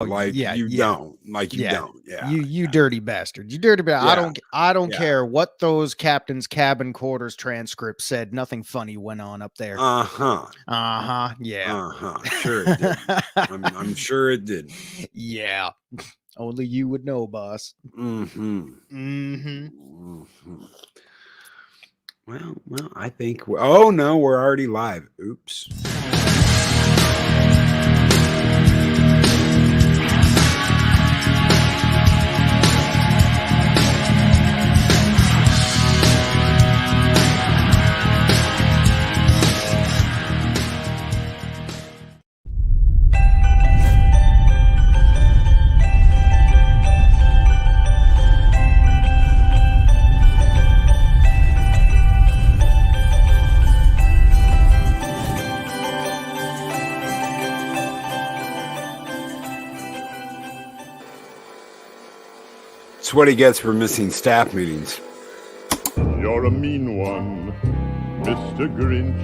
Like you don't. Like you don't. Yeah. You dirty bastard. You dirty bastard. Yeah. I don't care what those captain's cabin quarters transcripts said. Nothing funny went on up there. Yeah. Sure it did. I'm sure it did. Yeah. Only you would know, boss. Well, I think oh no, we're already live. Oops. It's what he gets for missing staff meetings. You're a mean one, Mr. Grinch.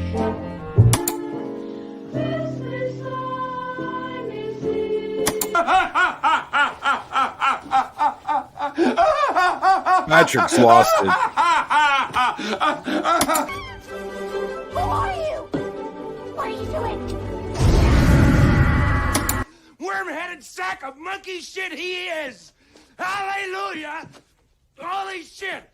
Patrick's lost it. Who are you? What are you doing? Worm-headed sack of monkey shit he is! Hallelujah! Holy shit!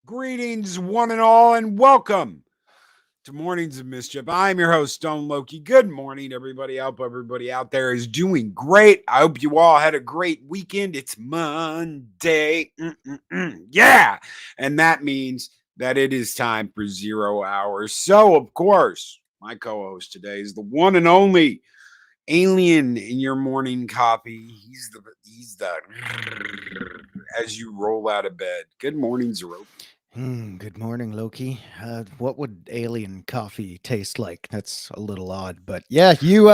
Greetings, one and all, and welcome to Mornings of Mischief. I'm your host, Stone Loki. Good morning, everybody. I hope everybody out there is doing great. I hope you all had a great weekend. It's Monday. Yeah. And that means that it is time for 0 hours. So, of course, my co-host today is the one and only alien in your morning coffee. He's the as you roll out of bed. Good morning, Zero. Good morning, Loki. What would alien coffee taste like? That's a little odd, but yeah, you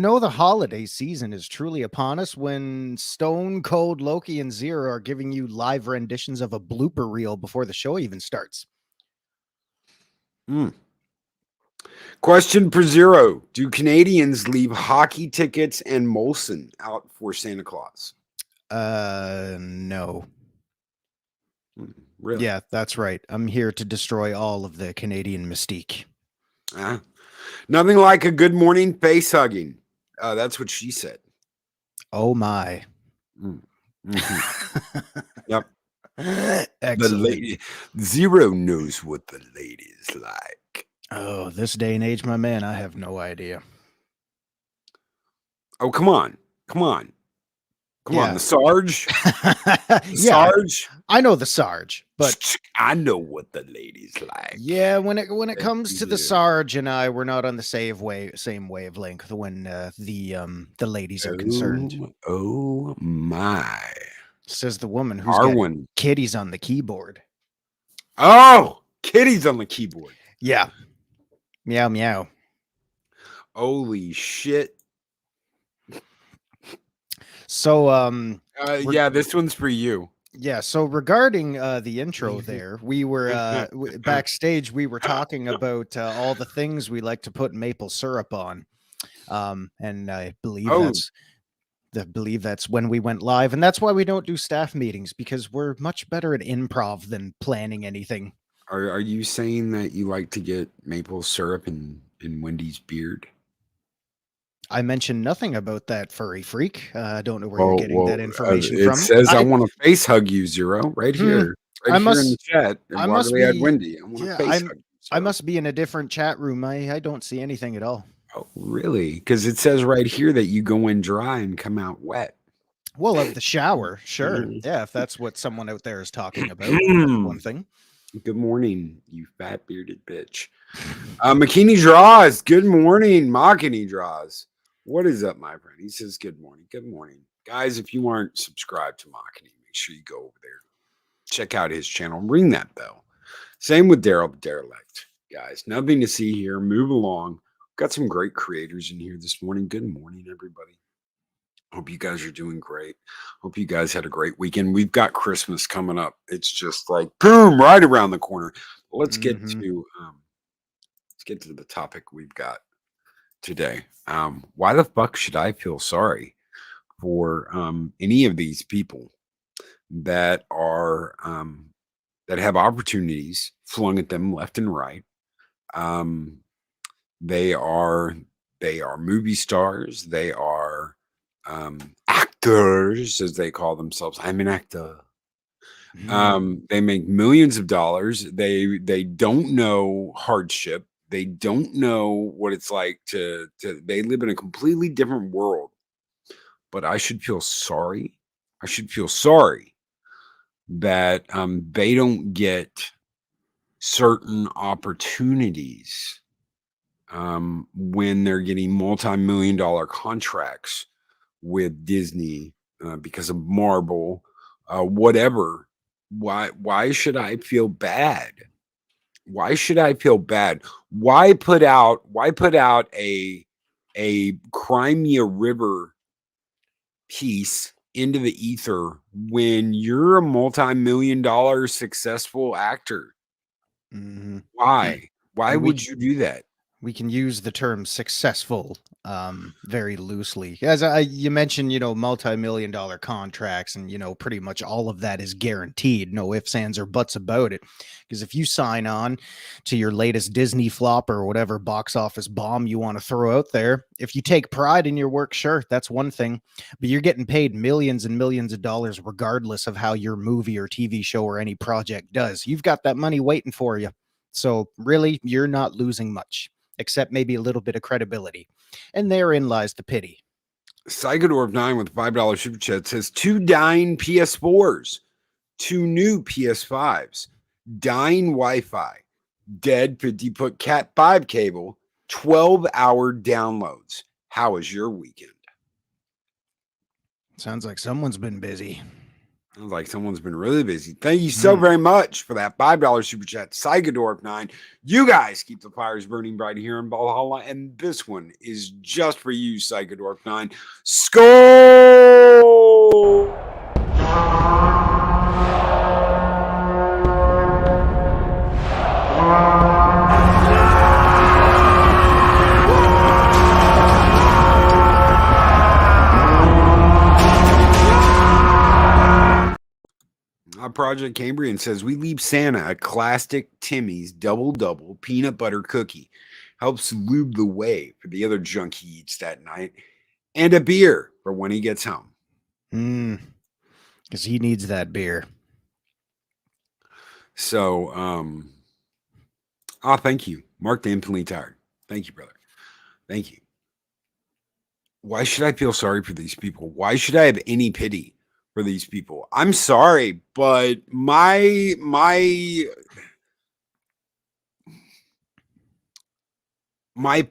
know the holiday season is truly upon us when Stone Cold Loki and Zero are giving you live renditions of a blooper reel before the show even starts. Question for Zero. Do Canadians leave hockey tickets and Molson out for Santa Claus? No. Really? Yeah, that's right. I'm here to destroy all of the Canadian mystique. Nothing like a good morning face hugging. That's what she said. Oh my. Yep. Excellent. Zero knows what the ladies like. Oh, this day and age, my man, I have no idea. Oh, come on. Come on. Come on, Yeah. the Sarge. Yeah, Sarge. I know the Sarge, but I know what the ladies like. yeah, when it comes to the Yeah. Sarge and I, we're not on the same wavelength when the ladies are concerned. Oh my. Says the woman who's Our got one. kitties on the keyboard. Oh, kitties on the keyboard. Yeah. Meow meow. Holy shit. So yeah, this one's for you. yeah, so regarding the intro there, we were backstage, we were talking about all the things we like to put maple syrup on. And I believe that's when we went live, and that's why we don't do staff meetings, because we're much better at improv than planning anything. Are you saying that you like to get maple syrup in Wendy's beard? I mentioned nothing about that, furry freak. I don't know where you're getting that information it from. says I want to face hug you, Zero, right here. Right I here must- in the chat. I must At be- Wendy. I want to yeah, face hug you. I must be in a different chat room. I don't see anything at all. Oh, really? Because it says right here that you go in dry and come out wet. Well, of the shower, sure. Mhm. Yeah, if that's what someone out there is talking about, that's one thing. Good morning, you fat bearded bitch. McKinney Draws. Good morning, Makini Draws. What is up, my friend? He says, good morning. Good morning. Guys, if you aren't subscribed to Makini, make sure you go over there. Check out his channel. Ring that bell. Same with Daryl the Derelict. Guys, nothing to see here. Move along. Got some great creators in here this morning. Good morning, everybody. Hope you guys are doing great. Hope you guys had a great weekend. We've got Christmas coming up. It's just like boom, right around the corner. Let's get to the topic we've got today. Why the fuck should I feel sorry for any of these people that are that have opportunities flung at them left and right? They are movie stars. They are actors, as they call themselves. I'm an actor. They make millions of dollars. They don't know hardship. They don't know what it's like to they live in a completely different world. But I should feel sorry. I should feel sorry that they don't get certain opportunities when they're getting multi-million-dollar contracts with Disney because of Marvel, whatever. Why should I feel bad? Why should I feel bad? Why put out a Crimea River piece into the ether when you're a multi-million-dollar successful actor? Why? Why would you do that? We can use the term successful very loosely. As you mentioned, multi-million-dollar contracts, and, pretty much all of that is guaranteed. No ifs, ands, or buts about it. Because if you sign on to your latest Disney flop or whatever box office bomb you want to throw out there, if you take pride in your work, sure, that's one thing. But you're getting paid millions and millions of dollars regardless of how your movie or TV show or any project does. You've got that money waiting for you. So really, you're not losing much, except maybe a little bit of credibility. And therein lies the pity. Psychodorf 9 with $5 super chat says 2 dying PS4s, 2 new PS5s, dying Wi-Fi, dead 50-foot Cat 5 cable, 12-hour downloads. How was your weekend? Sounds like someone's been busy. Sounds like someone's been really busy. Thank you so very much for that $5 super chat, Psychodorf 9. You guys keep the fires burning bright here in Valhalla, and this one is just for you, Psychodorf 9. Skull! Project Cambrian says, we leave Santa a classic Timmy's double peanut butter cookie. Helps lube the way for the other junk he eats that night. And a beer for when he gets home. Because he needs that beer. So, thank you. Mark the Infinitely Tired. Thank you, brother. Thank you. Why should I feel sorry for these people? Why should I have any pity for these people? I'm sorry, but my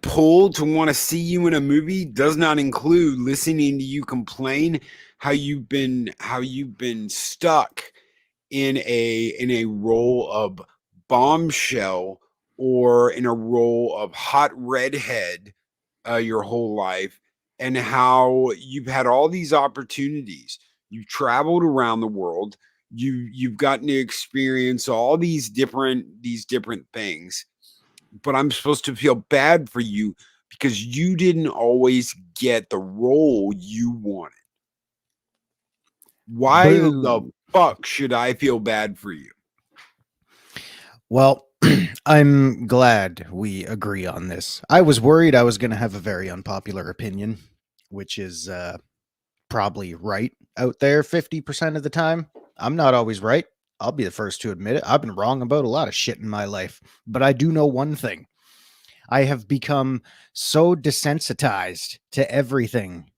pull to want to see you in a movie does not include listening to you complain how you've been stuck in a role of bombshell or in a role of hot redhead your whole life, and how you've had all these opportunities. You've traveled around the world. You've gotten to experience all these different things, but I'm supposed to feel bad for you because you didn't always get the role you wanted. Why the fuck should I feel bad for you? Well, I'm glad we agree on this. I was worried I was going to have a very unpopular opinion, which is probably right out there 50% of the time. I'm not always right. I'll be the first to admit it. I've been wrong about a lot of shit in my life, but I do know one thing. I have become so desensitized to everything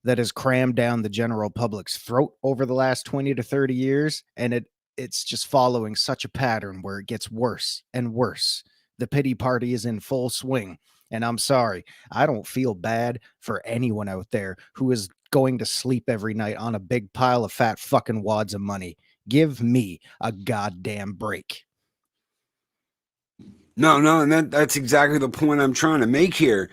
that has crammed down the general public's throat over the last 20 to 30 years, and it's just following such a pattern where it gets worse and worse. The pity party is in full swing, and I'm sorry, I don't feel bad for anyone out there who is going to sleep every night on a big pile of fat fucking wads of money. Give me a goddamn break. No, and that's exactly the point I'm trying to make here.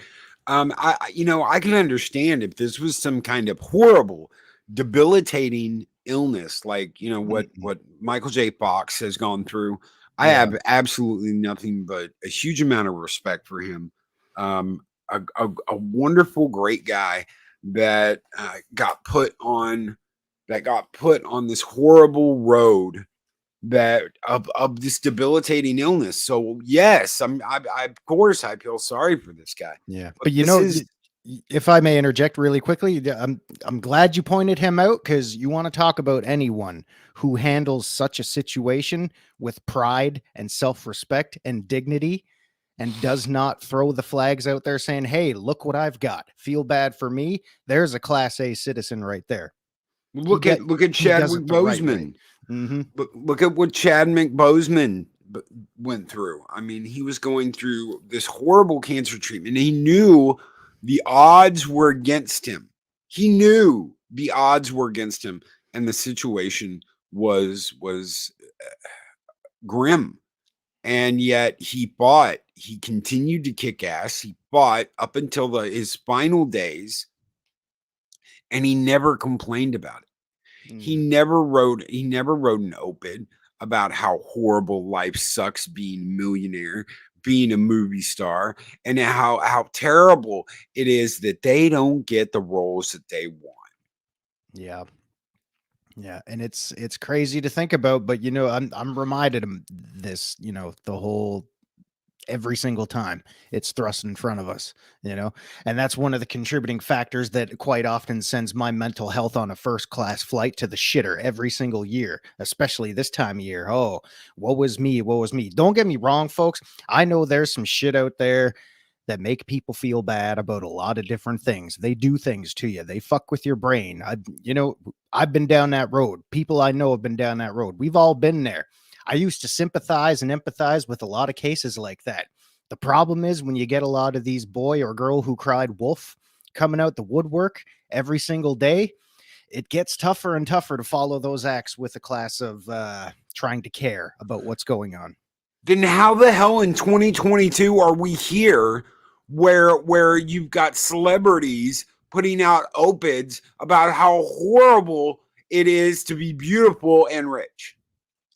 I can understand if this was some kind of horrible, debilitating illness, like what Michael J. Fox has gone through. I have absolutely nothing but a huge amount of respect for him. A wonderful, great guy that got put on this horrible road that of this debilitating illness. So yes, I of course I feel sorry for this guy. Yeah, but if I may interject really quickly, I'm glad you pointed him out, because you want to talk about anyone who handles such a situation with pride and self-respect and dignity, and does not throw the flags out there saying, "Hey, look what I've got. Feel bad for me." There's a Class A citizen right there. Look at Chadwick Boseman. Look at what Chadwick Boseman went through. I mean, he was going through this horrible cancer treatment. And he knew the odds were against him. And the situation was grim. And yet he fought. He continued to kick ass. He fought up until his final days, and he never complained about it. He never wrote an op-ed about how horrible life sucks being a millionaire, being a movie star, and how terrible it is that they don't get the roles that they want. Yeah. Yeah, and it's crazy to think about, but I'm reminded of this, every single time it's thrust in front of us, and that's one of the contributing factors that quite often sends my mental health on a first class flight to the shitter every single year, especially this time of year. Oh, woe was me. Don't get me wrong, folks. I know there's some shit out there that make people feel bad about a lot of different things. They do things to you. They fuck with your brain. I've been down that road. People I know have been down that road. We've all been there. I used to sympathize and empathize with a lot of cases like that. The problem is when you get a lot of these boy or girl who cried wolf coming out the woodwork every single day, it gets tougher and tougher to follow those acts with a class of trying to care about what's going on. Then how the hell in 2022 are we here where you've got celebrities putting out op-eds about how horrible it is to be beautiful and rich?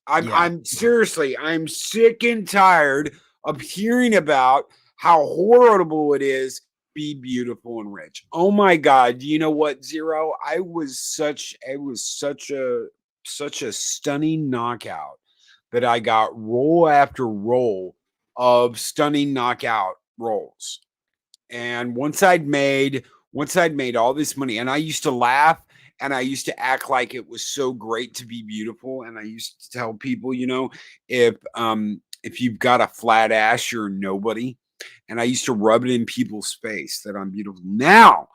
I'm seriously, I'm sick and tired of hearing about how horrible it is to be beautiful and rich. Oh my God. Do you know what, Zero? I was such a such a stunning knockout that I got roll after roll of stunning knockout rolls. And once I'd made all this money, and I used to laugh and I used to act like it was so great to be beautiful. And I used to tell people, if you've got a flat ass, you're nobody. And I used to rub it in people's face that I'm beautiful. Now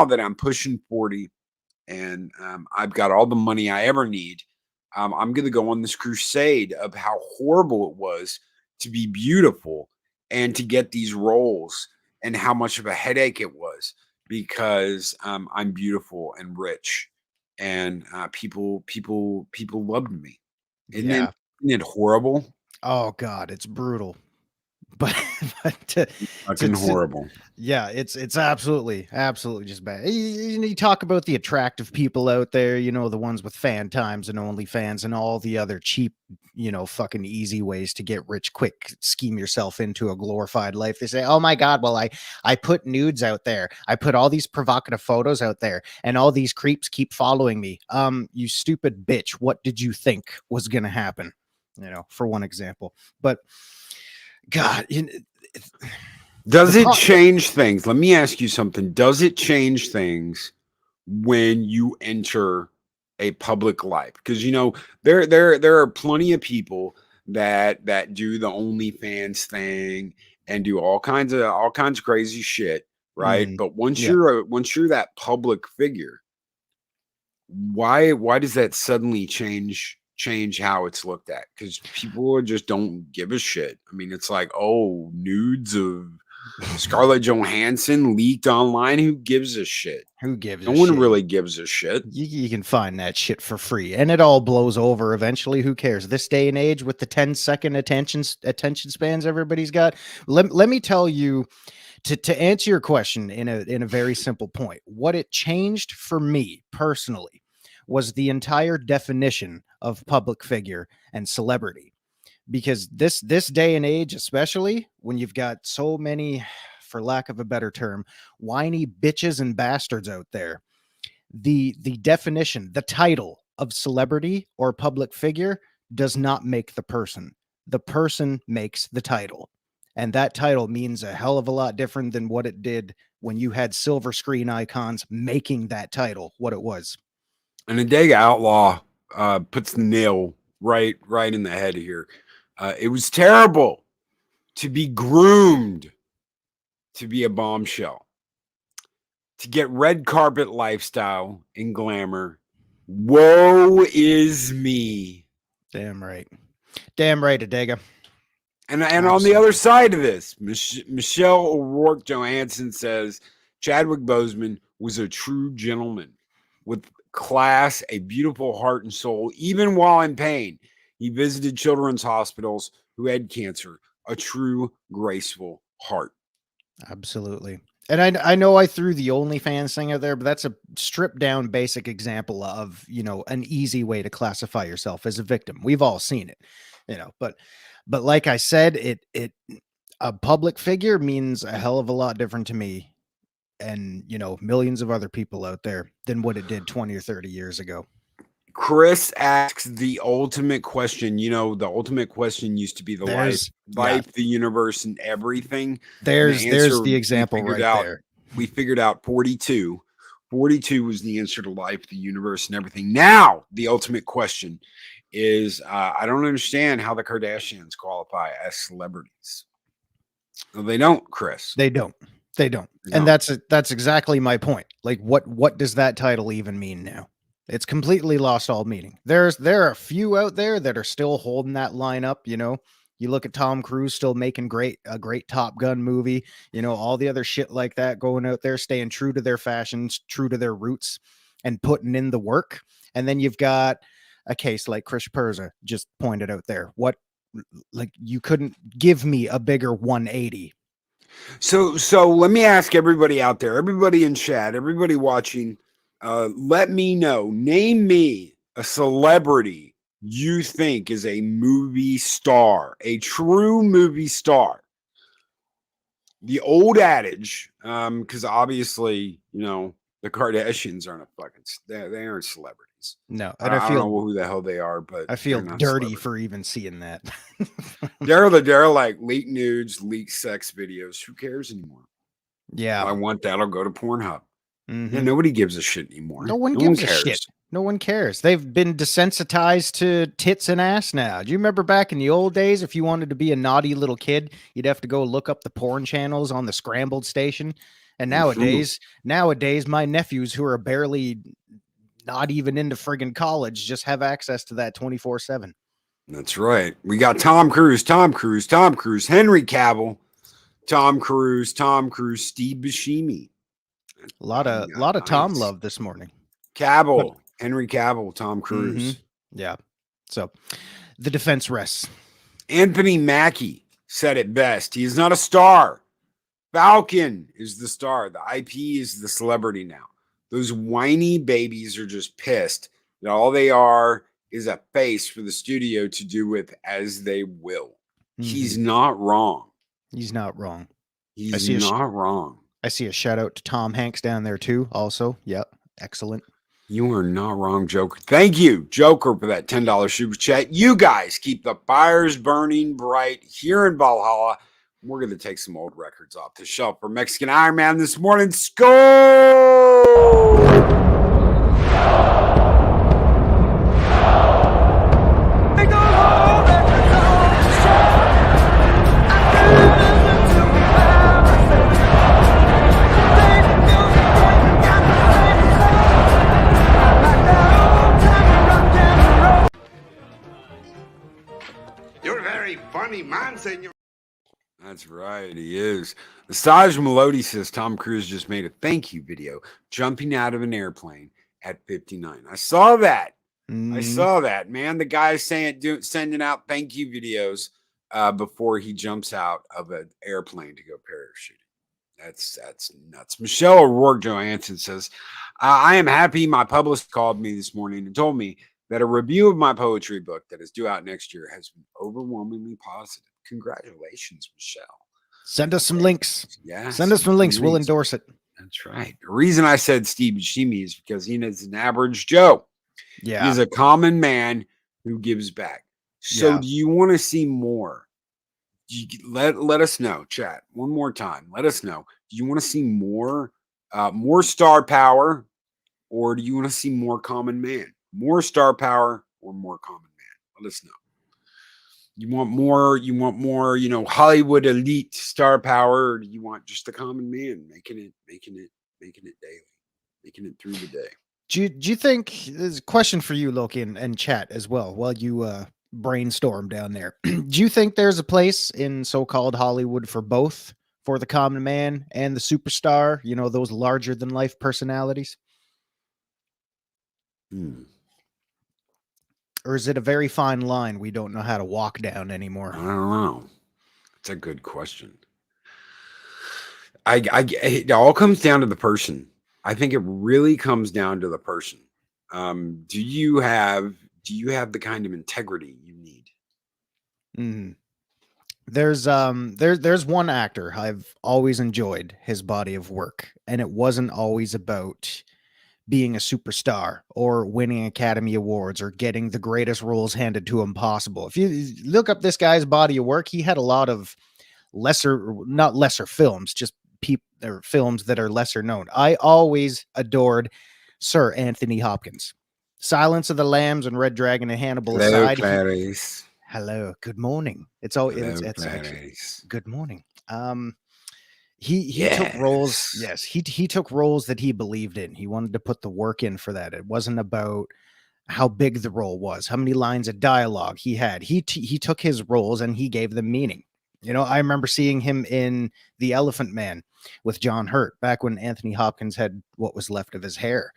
that I'm pushing 40 and I've got all the money I ever need, I'm going to go on this crusade of how horrible it was to be beautiful and to get these roles, and how much of a headache it was because I'm beautiful and rich, and people loved me. Yeah. Isn't it horrible? Oh God, it's brutal. But, but Fucking horrible. yeah, it's absolutely just bad. You talk about the attractive people out there, the ones with fan times and OnlyFans and all the other cheap, fucking easy ways to get rich quick, scheme yourself into a glorified life. They say, oh my God, well, I put nudes out there. I put all these provocative photos out there and all these creeps keep following me. You stupid bitch. What did you think was going to happen? For one example, but God, does it change things? Let me ask you something. Does it change things when you enter a public life? Because there are plenty of people that do the OnlyFans thing and do all kinds of crazy shit, right? But once yeah. you're that public figure, why does that suddenly change how it's looked at? Because people just don't give a shit. I mean, it's like, oh, nudes of Scarlett Johansson leaked online. Who gives a shit? Who gives No a one shit? really gives a shit. You can find that shit for free, and it all blows over eventually. Who cares? This day and age, with the 10-second attention spans everybody's got. Let me tell you, to answer your question in a very simple point, what it changed for me personally was the entire definition of public figure and celebrity. Because this day and age, especially when you've got so many, for lack of a better term, whiny bitches and bastards out there, the definition, the title of celebrity or public figure does not make the person. The person makes the title. And that title means a hell of a lot different than what it did when you had silver screen icons making that title what it was. And the Dega Outlaw puts the nail right in the head here. It was terrible to be groomed to be a bombshell, to get red carpet lifestyle and glamour. Woe is me. Damn right, Adega. And on the other side of this, Michelle O'Rourke Johansson says Chadwick Boseman was a true gentleman with class, a beautiful heart and soul. Even while in pain, he visited children's hospitals who had cancer. A true graceful heart. Absolutely. And I know I threw the OnlyFans thing out there, but that's a stripped down basic example of, an easy way to classify yourself as a victim. We've all seen it, but like I said, a public figure means a hell of a lot different to me and, millions of other people out there than what it did 20 or 30 years ago. Chris asks the ultimate question. The ultimate question used to be the life, the universe, and everything. There's the example right there. We figured out 42. 42 was the answer to life, the universe, and everything. Now, the ultimate question is, I don't understand how the Kardashians qualify as celebrities. No, they don't, Chris. They don't. And that's exactly my point. Like, what does that title even mean now? It's completely lost all meaning. There are a few out there that are still holding that line up. You look at Tom Cruise still making a great Top Gun movie. All the other shit like that, going out there, staying true to their fashions, true to their roots, and putting in the work. And then you've got a case like Chris Perza just pointed out there. Like, you couldn't give me a bigger 180. So let me ask everybody out there, everybody in chat, everybody watching. Let me know. Name me a celebrity you think is a movie star, a true movie star. The old adage, because obviously, the Kardashians aren't they aren't celebrities. fans. No, I and I don't know feel who the hell they are, but I feel they're not dirty celebrities. for even seeing that. They're like leak nudes, leak sex videos. Who cares anymore? Yeah. I want that. I'll go to Pornhub. Yeah, Mhm. nobody gives a shit anymore. No one No one gives a shit. cares. No one cares. They've been desensitized to tits and ass now. Do you remember back in the old days, if you wanted to be a naughty little kid, you'd have to go look up the porn channels on the scrambled station? And nowadays, my nephews who are barely not even into friggin' college just have access to that 24/7. That's right. We got Tom Cruise, Henry Cavill, Tom Cruise, Steve Buscemi. A lot of Tom Nice. love this morning. Cavill, Henry Cavill, Tom Mhm. Cruise. Yeah. So the defense rests. Anthony Mackie said it best. He is not a star. Falcon is the star. The IP is the celebrity now. Those whiny babies are just pissed that all they are is a face for the studio to do with as they will. He's not wrong. He's not wrong. He's not wrong. I see a shout out to Tom Hanks down there too. Also, yep, excellent. You are not wrong, Joker. Thank you, Joker, for that $10 super chat. You guys keep the fires burning bright here in Valhalla. We're going to take some old records off the shelf for Mexican Iron Man this morning. Score! You're a very funny man, senor. That's right, he is. The Saj Melody says Tom Cruise just made a thank you video jumping out of an airplane at 59. I saw that. I saw that, man. The guy's sending out thank you videos before he jumps out of an airplane to go parachuting. That's nuts. Michelle O'Rourke Johansson says, I am happy my publicist called me this morning and told me that a review of my poetry book that is due out next year has been overwhelmingly positive. Congratulations, Michelle. Send us some links. Yeah. Send us some links. We'll endorse it. That's right. The reason I said Steve Buscemi is because he is an average Joe. Yeah. He's a common man who gives back. So Yeah. do you want to see more? Let us know, chat. One more time. Let us know. Do you want to see more star power, or do you want to see more common man? More star power or more common man? Let us know. You want more, Hollywood elite star power, or do you want just the common man making it daily, making it through the day? Do you think there's a question for you, Loki, and chat as well while you brainstorm down there? Do you think there's a place in so-called Hollywood for both, for the common man and the superstar, those larger than life personalities? Or is it a very fine line we don't know how to walk down anymore? I don't know. It's a good question. It all comes down to the person. I think it really comes down to the person. Do you have the kind of integrity you need? There's one actor I've always enjoyed his body of work, and it wasn't always about being a superstar or winning Academy Awards or getting the greatest roles handed to him possible. If you look up this guy's body of work, he had a lot of not lesser films, just films that are lesser known. I always adored Sir Anthony Hopkins. Silence of the Lambs and Red Dragon and Hannibal aside. Hello, good morning. It's actually good morning. He took roles. Yes, he took roles that he believed in. He wanted to put the work in for that. It wasn't about how big the role was, how many lines of dialogue he had. He took his roles and he gave them meaning. I remember seeing him in The Elephant Man with John Hurt back when Anthony Hopkins had what was left of his hair.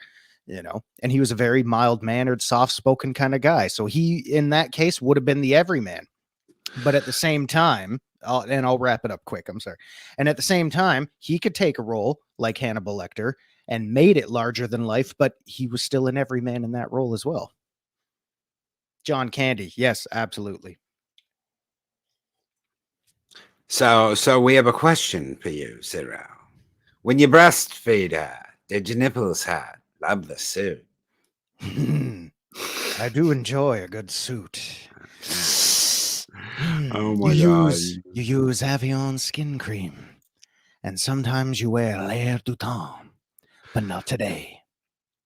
And he was a very mild-mannered, soft-spoken kind of guy. So he, in that case, would have been the everyman. But at the same time, and I'll wrap it up quick, I'm sorry. And at the same time, he could take a role like Hannibal Lecter and made it larger than life, but he was still an everyman in that role as well. John Candy, yes, absolutely. So we have a question for you, Zero. When you breastfeed her, did your nipples hurt? Love the suit. I do enjoy a good suit. Oh my God. You use Avion skin cream, and sometimes you wear L'air du Temps, but not today.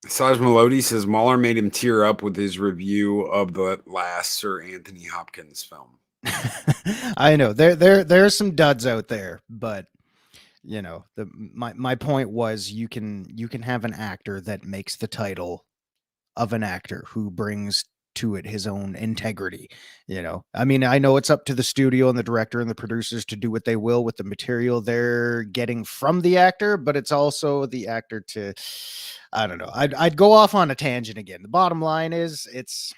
Saj Melody says Mahler made him tear up with his review of the last Sir Anthony Hopkins film. I know there's some duds out there, but you know, my point was you can have an actor that makes the title of an actor who brings to it his own integrity. You know, I mean, I know it's up to the studio and the director and the producers to do what they will with the material they're getting from the actor, but it's also the actor to, I don't know. I'd go off on a tangent again. The bottom line is it's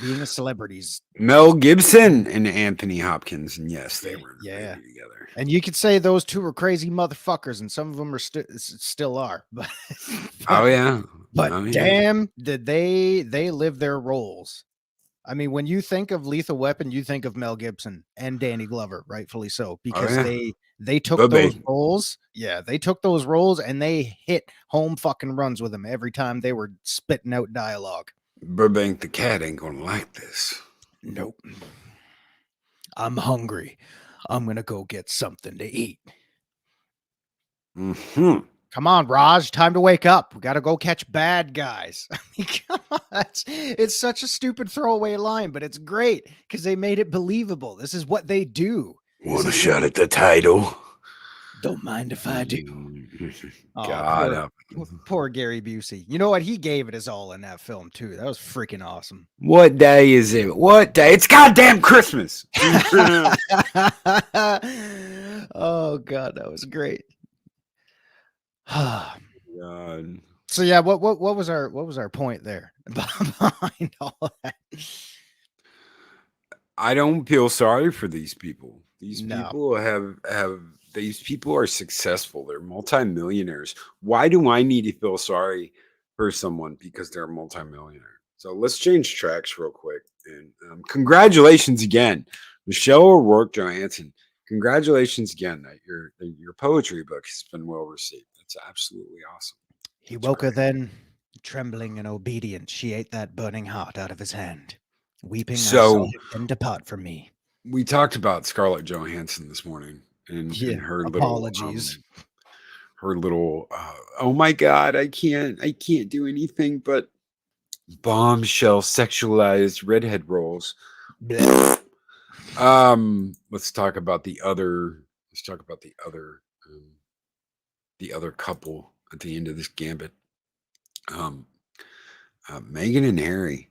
being a celebrity's. Mel Gibson and Anthony Hopkins, and yes, they were in a Yeah. movie together. And you could say those two were crazy motherfuckers, and some of them are still are. But Oh yeah, but oh, yeah. damn, did they live their roles? I mean, when you think of Lethal Weapon, you think of Mel Gibson and Danny Glover, rightfully so, because yeah. they took those roles. Yeah, they took those roles and they hit home fucking runs with them every time they were spitting out dialogue. Burbank the cat ain't gonna like this. Nope. I'm hungry. I'm gonna go get something to eat. Mm-hmm. Come on, Raj, time to wake up. We got to go catch bad guys. I mean, come on. It's such a stupid throwaway line, but it's great because they made it believable. This is what they do. Want a shot at the title? Don't mind if I do. God, poor Gary Busey. You know what? He gave it his all in that film, too. That was freaking awesome. What day is it? What day? It's goddamn Christmas. Oh, God, that was great. God. So yeah, what was our point there behind all that? I don't feel sorry for these people. These No. people have these people are successful. They're multimillionaires. Why do I need to feel sorry for someone because they're a multimillionaire? So let's change tracks real quick. And congratulations again, Michelle O'Rourke Johansson. Congratulations again that your poetry book has been well received. That's absolutely awesome. He woke her then, trembling and obedient. She ate that burning heart out of his hand. Weeping, I saw him then depart from me. We talked about Scarlett Johansson this morning and her apologies. Little oh my God, I can't do anything but bombshell sexualized redhead roles. Let's talk about the other couple at the end of this gambit. Meghan and Harry.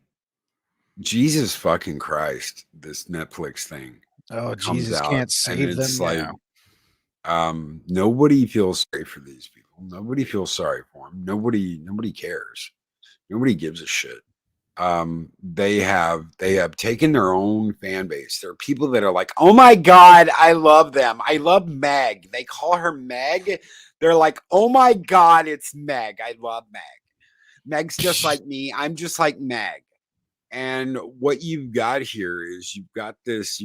Jesus fucking Christ, this Netflix thing. Oh, Jesus can't save them now. Nobody feels sorry for these people. Nobody feels sorry for them. Nobody cares. Nobody gives a shit. They have taken their own fan base. There are people that are like, oh my God, I love them. I love Meg. They call her Meg. They're like, oh my God, it's Meg. I love Meg. Meg's just like me. I'm just like Meg. And what you've got here is you've got this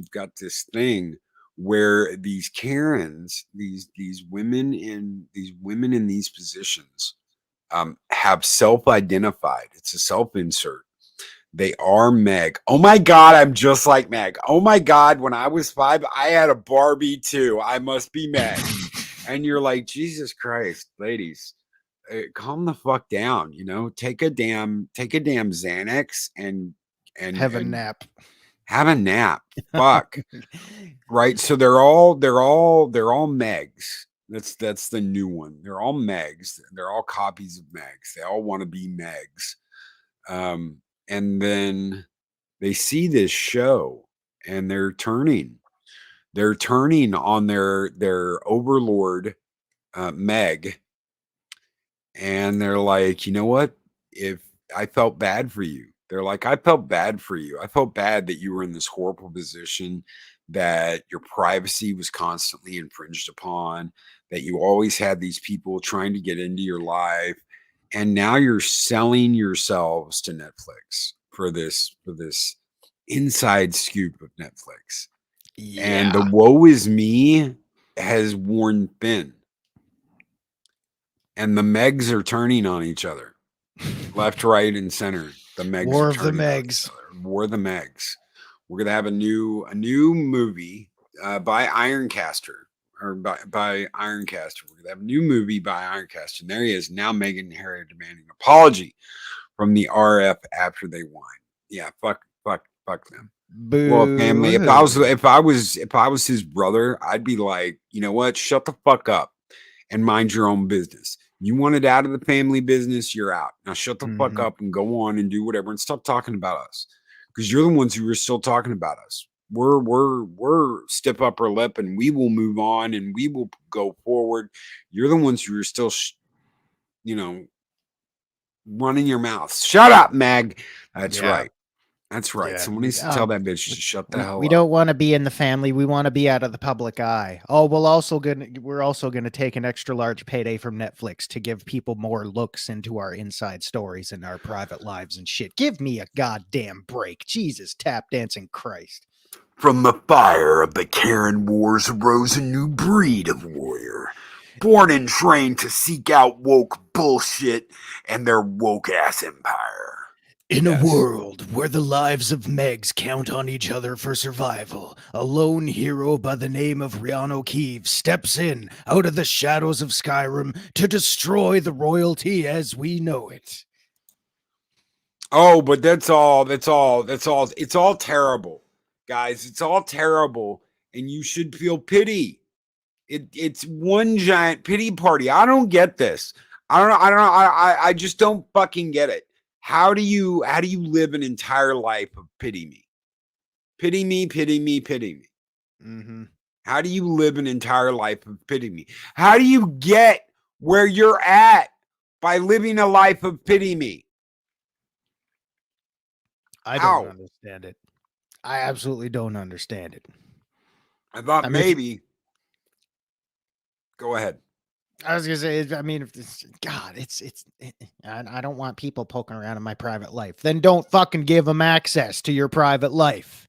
thing where these Karens, these women in these positions, have self-identified. It's a self-insert. They are Meg. Oh my God, I'm just like Meg. Oh my God, when I was 5, I had a Barbie too. I must be Meg. And you're like, Jesus Christ, ladies, calm the fuck down. You know, take a damn Xanax and have a nap. Have a nap. Fuck. Right. So they're all Megs. That's the new one. They're all Megs. They're all copies of Megs. They all want to be Megs. And then they see this show and they're turning on their overlord, Meg. And they're like, you know what? If I felt bad for you. They're like, I felt bad for you. I felt bad that you were in this horrible position, that your privacy was constantly infringed upon, that you always had these people trying to get into your life. And now you're selling yourselves to Netflix for this inside scoop of Netflix. Yeah. And the woe is me has worn thin. And the Megs are turning on each other. left, right, and center. The Megs War are of the turning on each Megs. other. War of the Megs. We're gonna have a new movie by Ironcaster or by Ironcaster. We're gonna have a new movie by Ironcaster, and there he is now. Meghan and Harry are demanding an apology from the RF after they won. Yeah, fuck them. Well, family. If I was his brother, I'd be like, you know what? Shut the fuck up and mind your own business. You wanted out of the family business, you're out. Now shut the fuck up and go on and do whatever and stop talking about us. Because you're the ones who are still talking about us. We're stiff upper lip and we will move on and we will go forward. You're the ones who are still running your mouth. Shut up, Meg. That's right. That's right. Yeah. Someone needs to tell that bitch to shut the hell up. We don't want to be in the family. We want to be out of the public eye. Oh, we're also gonna take an extra large payday from Netflix to give people more looks into our inside stories and our private lives and shit. Give me a goddamn break. Jesus, tap dancing Christ. From the fire of the Karen Wars arose a new breed of warrior, born and trained to seek out woke bullshit and their woke ass empire. In a world where the lives of Megs count on each other for survival, a lone hero by the name of Rhiannon O'Keefe steps in out of the shadows of Skyrim to destroy the royalty as we know it. Oh, but that's all. It's all terrible, guys. It's all terrible, and you should feel pity. It's one giant pity party. I don't get this. I don't know. I just don't fucking get it. How do you live an entire life of pity me? Pity me, pity me, pity me. Mm-hmm. How do you live an entire life of pity me? How do you get where you're at by living a life of pity me? I don't understand it. I absolutely don't understand it. I thought maybe. Go ahead. I was gonna say, I mean, I don't want people poking around in my private life. Then don't fucking give them access to your private life.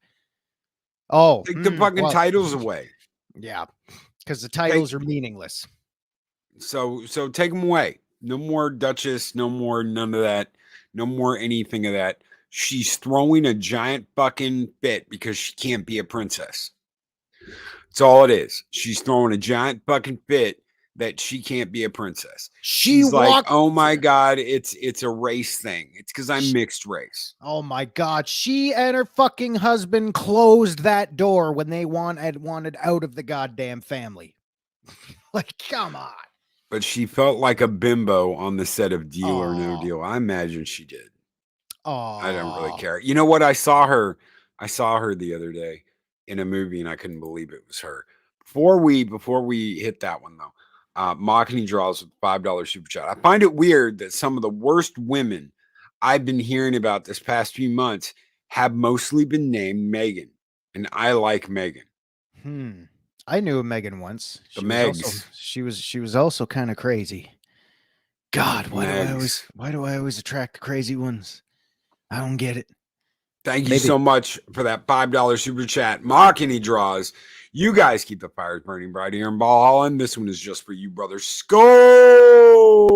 Oh, take the fucking titles away. Yeah, because the titles are meaningless. So take them away. No more Duchess. No more none of that. No more anything of that. She's throwing a giant fucking fit because she can't be a princess. That's all it is. She's throwing a giant fucking fit that she can't be a princess. She's like, oh my God, it's a race thing. It's because I'm mixed race. Oh my God. She and her fucking husband closed that door when they wanted out of the goddamn family. Like, come on. But she felt like a bimbo on the set of Deal or No Deal. I imagine she did. Oh, I don't really care. You know what? I saw her the other day in a movie and I couldn't believe it was her. Before we hit that one though, Mocking Draws with $5 super chat. I find it weird that some of the worst women I've been hearing about this past few months have mostly been named Megan, and I like Megan. I knew a Megan once. She was also kind of crazy. God, why do I always attract the crazy ones? I don't get it. Thank you so much for that $5 super chat. Mocking Draws. You guys keep the fires burning bright here in Ball Holland. This one is just for you, brothers. Skull!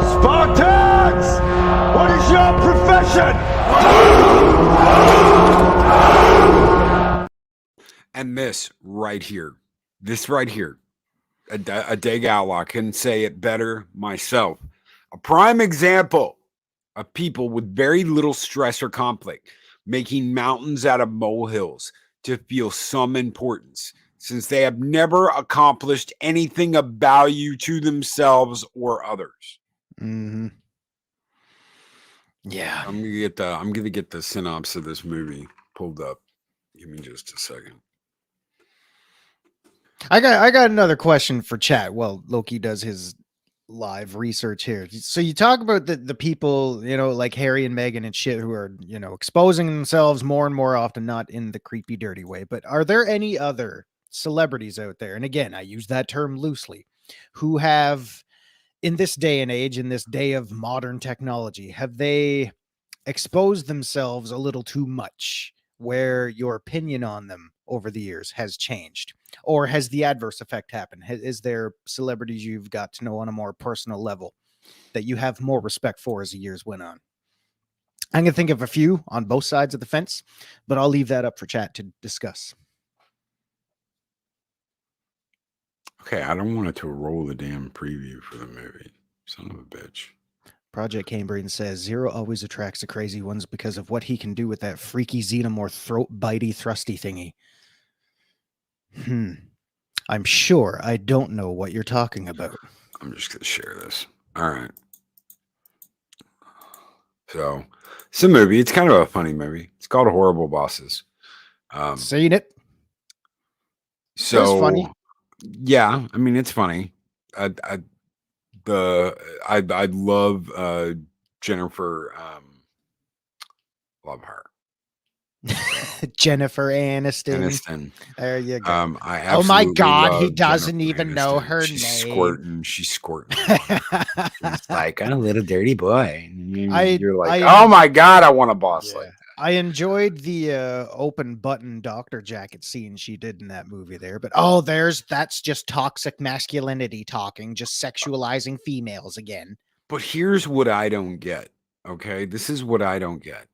Spartans! What is your profession? And this right here, a Dag Outlaw couldn't say it better myself. A prime example of people with very little stress or conflict, making mountains out of molehills to feel some importance, since they have never accomplished anything of value to themselves or others. Mm-hmm. Yeah. I'm gonna get the synopsis of this movie pulled up. Give me just a second. I got another question for chat. Well, Loki does his live research here. So you talk about the people, like Harry and Meghan and shit who are, exposing themselves more and more often, not in the creepy, dirty way, but are there any other celebrities out there? And again, I use that term loosely, who have, in this day and age, in this day of modern technology, have they exposed themselves a little too much where your opinion on them over the years has changed? Or has the adverse effect happened? Is there celebrities you've got to know on a more personal level that you have more respect for as the years went on? I'm going to think of a few on both sides of the fence, but I'll leave that up for chat to discuss. Okay, I don't want it to roll the damn preview for the movie. Son of a bitch. Project Cambrian says Zero always attracts the crazy ones because of what he can do with that freaky xenomorph throat bitey thrusty thingy. I'm sure I don't know what you're talking about. I'm just going to share this. All right. So, it's a movie. It's kind of a funny movie. It's called Horrible Bosses. Seen it. So, It was funny. Yeah, I mean, it's funny. I love Jennifer. Love her. Jennifer Aniston. Aniston. There you go. I Oh my absolutely God, he love doesn't Jennifer even know Aniston. her She's name. She's squirting. It's like, I'm a little dirty boy. And you're like, I oh my God, I want a boss like that. I enjoyed the open button doctor jacket scene she did in that movie there, but that's just toxic masculinity talking, just sexualizing females again. But here's what I don't get. Okay, this is what I don't get.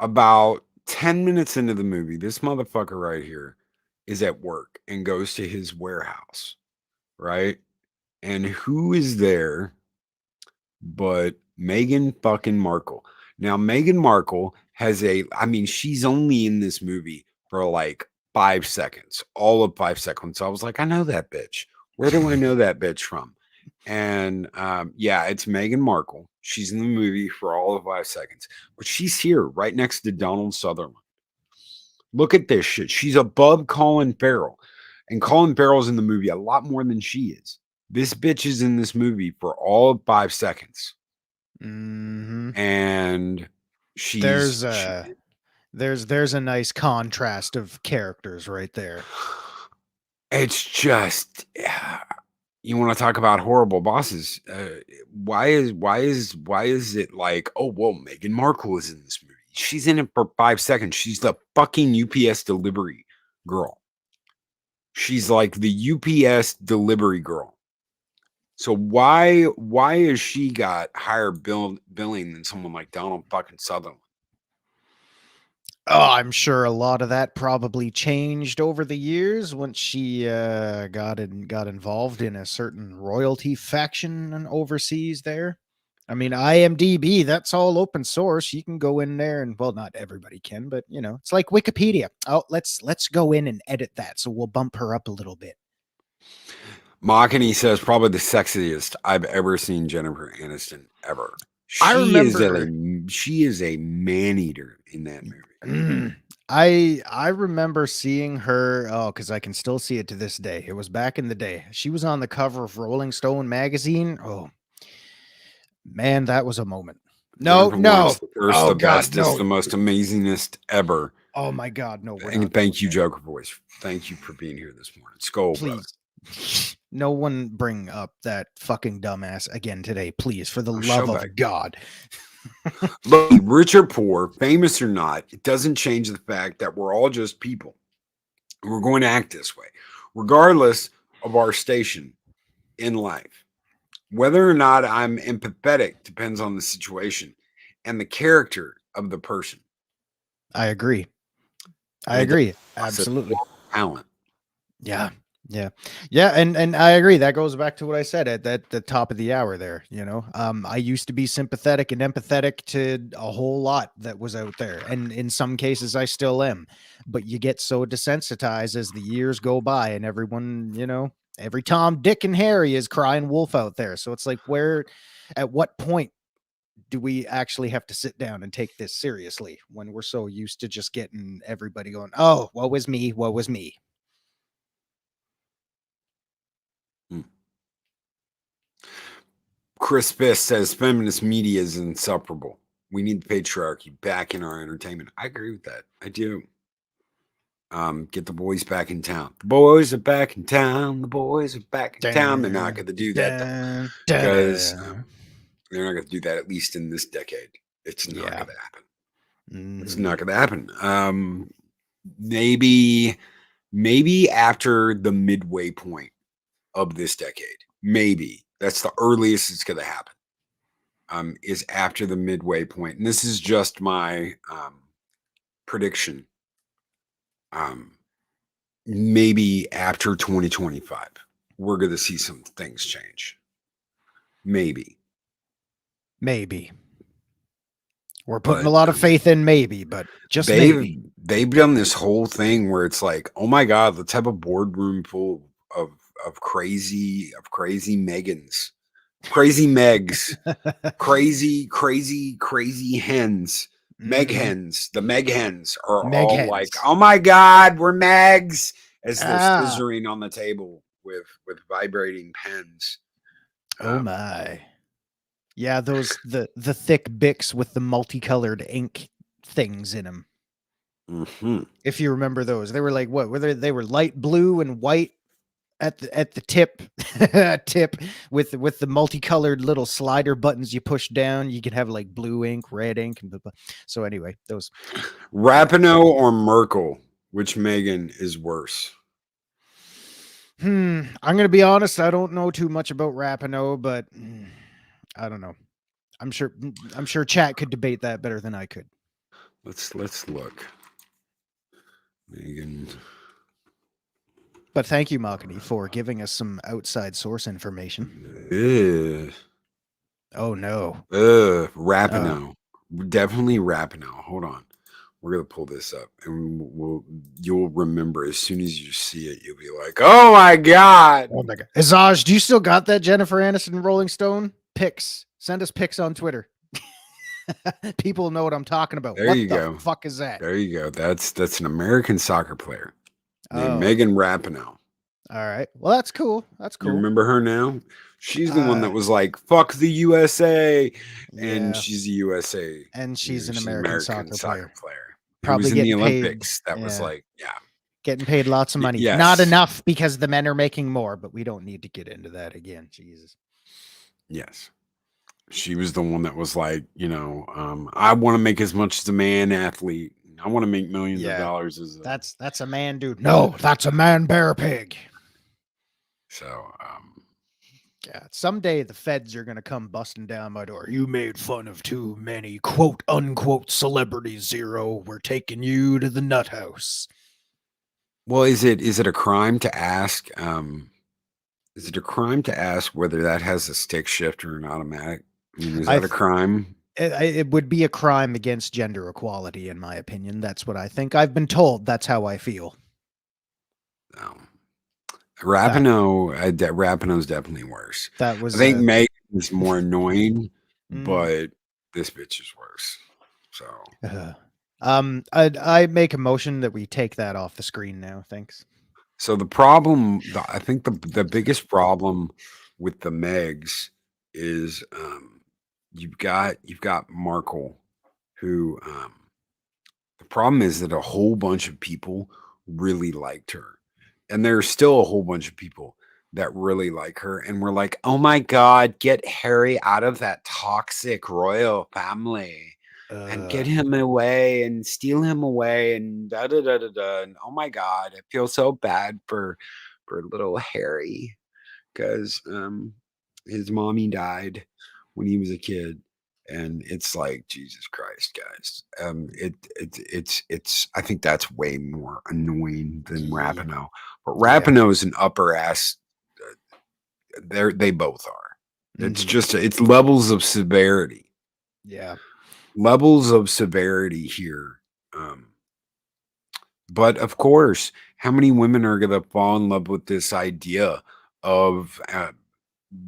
About 10 minutes into the movie, this motherfucker right here is at work and goes to his warehouse, right? And who is there but Meghan fucking Markle? Now, Meghan Markle has she's only in this movie for like 5 seconds, all of 5 seconds. So I was like, I know that bitch. Where do I know that bitch from? And yeah, it's Meghan Markle. She's in the movie for all of 5 seconds, but she's here right next to Donald Sutherland. Look at this shit. She's above Colin Farrell, and Colin Farrell's in the movie a lot more than she is. This bitch is in this movie for all of 5 seconds. And there's a nice contrast of characters right there. It's just, you want to talk about horrible bosses? Why is it like, oh well, Meghan Markle is in this movie? She's in it for 5 seconds. She's the fucking UPS delivery girl. She's like the UPS delivery girl. So why has she got higher billing than someone like Donald fucking Sutherland? Oh, I'm sure a lot of that probably changed over the years once she got involved in a certain royalty faction overseas there. I mean, IMDb, that's all open source. You can go in there and, well, not everybody can, but you know, it's like Wikipedia. Oh, let's go in and edit that. So we'll bump her up a little bit. Machini says probably the sexiest I've ever seen Jennifer Aniston ever. She is a man eater in that movie. I remember seeing her, because I can still see it to this day. It was back in the day. She was on the cover of Rolling Stone magazine. Oh man, that was a moment. No. The first, the bestest, the most amazingest ever. Oh my God, no. And thank you, Joker Voice. Thank you for being here this morning. Skull, please. No one bring up that fucking dumbass again today, please, for the love of God. Look, rich or poor, famous or not, it doesn't change the fact that we're all just people. And we're going to act this way, regardless of our station in life. Whether or not I'm empathetic depends on the situation and the character of the person. I agree. Absolutely. Talent. Yeah. And I agree. That goes back to what I said at the top of the hour there. You know, I used to be sympathetic and empathetic to a whole lot that was out there. And in some cases I still am, but you get so desensitized as the years go by and everyone, you know, every Tom, Dick and Harry is crying wolf out there. So it's like, at what point do we actually have to sit down and take this seriously when we're so used to just getting everybody going, oh, woe is me. Chris Fisk says feminist media is insufferable. We need the patriarchy back in our entertainment. I agree with that. I do. Get the boys back in town. The boys are back in town. The boys are back in town. They're not going to do that because they're not going to do that at least in this decade. It's not going to happen. It's Mhm. not going to happen. Maybe after the midway point of this decade. Maybe that's the earliest it's going to happen. Is after the midway point, and this is just my prediction. Maybe after 2025, we're going to see some things change. Maybe. We're putting But a lot of faith in maybe, but just maybe. they've done this whole thing where it's like, oh my God, let's have a boardroom full of crazy Megans, crazy Megs, crazy hens. Meg Mhm. hens, the Meg hens are Meg all like, hens. oh my God, we're Megs, as they're Ah. scissoring on the table with vibrating pens. Oh my. Yeah, those the thick Bics with the multicolored ink things in them. Mhm. If you remember those, they were like what? Were they were light blue and white at the tip tip with the multicolored little slider buttons you push down. You could have like blue ink, red ink, and blah, blah. So anyway, those Rapinoe or Merkel, which Megan is worse? I'm gonna be honest, I don't know too much about Rapinoe, but I don't know. I'm sure chat could debate that better than I could. Let's look. Megan. But thank you, Makani, for giving us some outside source information. Ugh. Oh no. Rapinoe. Definitely Rapinoe. Hold on. We're gonna pull this up, and you'll remember as soon as you see it. You'll be like, "Oh my God!" Oh my god. Azaj, do you still got that Jennifer Aniston Rolling Stone pics? Send us pics on Twitter. People know what I'm talking about. There What you the go. fuck is that? There you go. That's an American soccer player named Oh, Megan Rapinoe. all right. Well, that's cool. That's You cool. remember her now? She's the one that was like, "Fuck the USA," and Yeah. she's a USA. And she's an American soccer player. Who was Probably in the getting paid. Olympics. That was Yeah. like, yeah. Getting paid lots of money. yes. Not enough because the men are making more, but we don't need to get into that again. Jesus. Yes. She was the one that was like, I want to make as much as a man athlete. I want to make millions of dollars as a That's a man, dude. No, that's a man bear pig. so Yeah, someday the feds are gonna come busting down my door. You made fun of too many quote unquote celebrities, Zero. We're taking you to the nut house. well, is it a crime to ask is it a crime to ask whether that has a stick shift or an automatic? I mean, is that a crime? It would be a crime against gender equality, in my opinion. That's what I think. I've been told. That's how I feel. No. Rapinoe's definitely worse. That was. I think Megan is more annoying, Mm. but this bitch is worse. So I make a motion that we take that off the screen now. Thanks. So the problem, I think the biggest problem with the Megs is you've got Markle, who the problem is that a whole bunch of people really liked her, and there's still a whole bunch of people that really like her, and we're like, oh my God, get Harry out of that toxic royal family. And get him away and steal him away and da da da da da. And oh my God, I feel so bad for little Harry because his mommy died when he was a kid. And it's like, Jesus Christ, guys. It's I think that's way more annoying than Yeah. Rapinoe. But Rapinoe is an upper ass. They both are. It's just it's levels of severity. Yeah. Levels of severity here. But of course, how many women are going to fall in love with this idea of